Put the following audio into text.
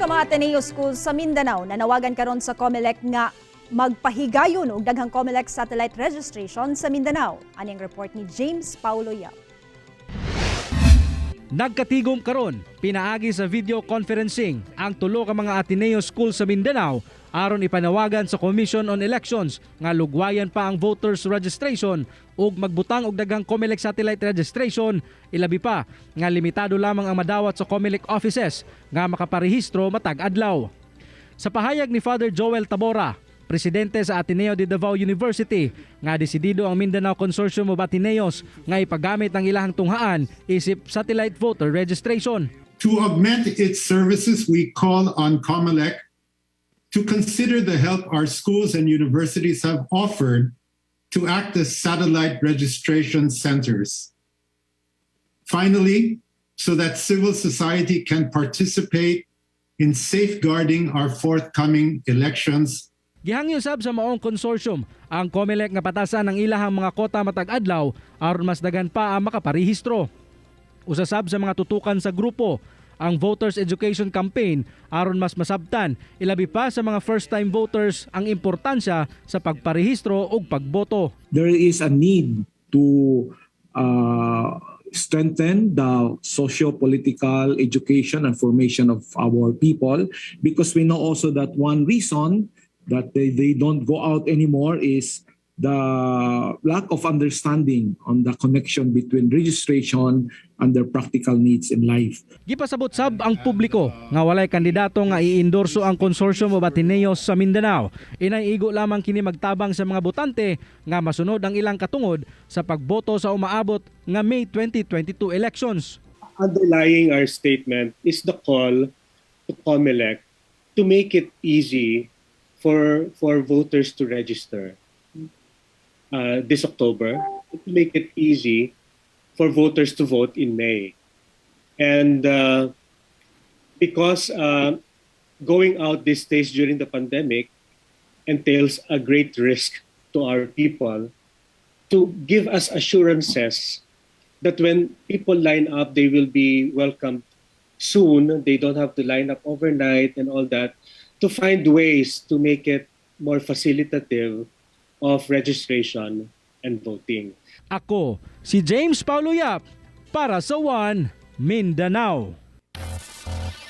ka mga Ateneo Schools sa Mindanao nanawagan karon sa COMELEC nga magpahigayon og daghang COMELEC satellite registration sa Mindanao. Aning report ni James Paulo Yap. Nagkatigom karon pinaagi sa video conferencing ang tulo ka mga Ateneo Schools sa Mindanao aron ipanawagan sa Commission on Elections nga lugwayan pa ang voters registration ug magbutang og daghang COMELEC satellite registration, ilabi pa nga limitado lamang ang madawat sa COMELEC offices nga makaparehistro matag adlaw. Sa pahayag ni Father Joel Tabora, presidente sa Ateneo de Davao University, nga desidido ang Mindanao Consortium of Ateneos nga ipagamit ang ilahang tunghaan isip satellite voter registration. To augment its services, we call on COMELEC to consider the help our schools and universities have offered to act as satellite registration centers. Finally, so that civil society can participate in safeguarding our forthcoming elections. Gihangyo sab sa maong consortium ang COMELEC nga patasan ang ilahang mga kota matag adlaw aron mas daghan pa ang makaparehistro. Usa sab sa mga tutukan sa grupo ang Voters Education Campaign aron mas masabtan ilabi pa sa mga first-time voters ang importansya sa pagparehistro ug pagboto. There is a need to strengthen the socio-political education and formation of our people, because we know also that one reason that they don't go out anymore is the lack of understanding on the connection between registration and their practical needs in life. Gipasabot sab ang publiko nga walay kandidato nga iendorso ang Consortium of Ateneos sa Mindanao. Inaigo lamang kini magtabang sa mga botante nga masunod ang ilang katungod sa pagboto sa umaabot nga May 2022 elections. Underlying our statement is the call to COMELEC to make it easy for voters to register this October, to make it easy for voters to vote in May. And because going out these days during the pandemic entails a great risk to our people, to give us assurances that when people line up, they will be welcomed soon. They don't have to line up overnight and all that, to find ways to make it more facilitative of registration and voting. Ako si James Paulo Yap para sa One Mindanao.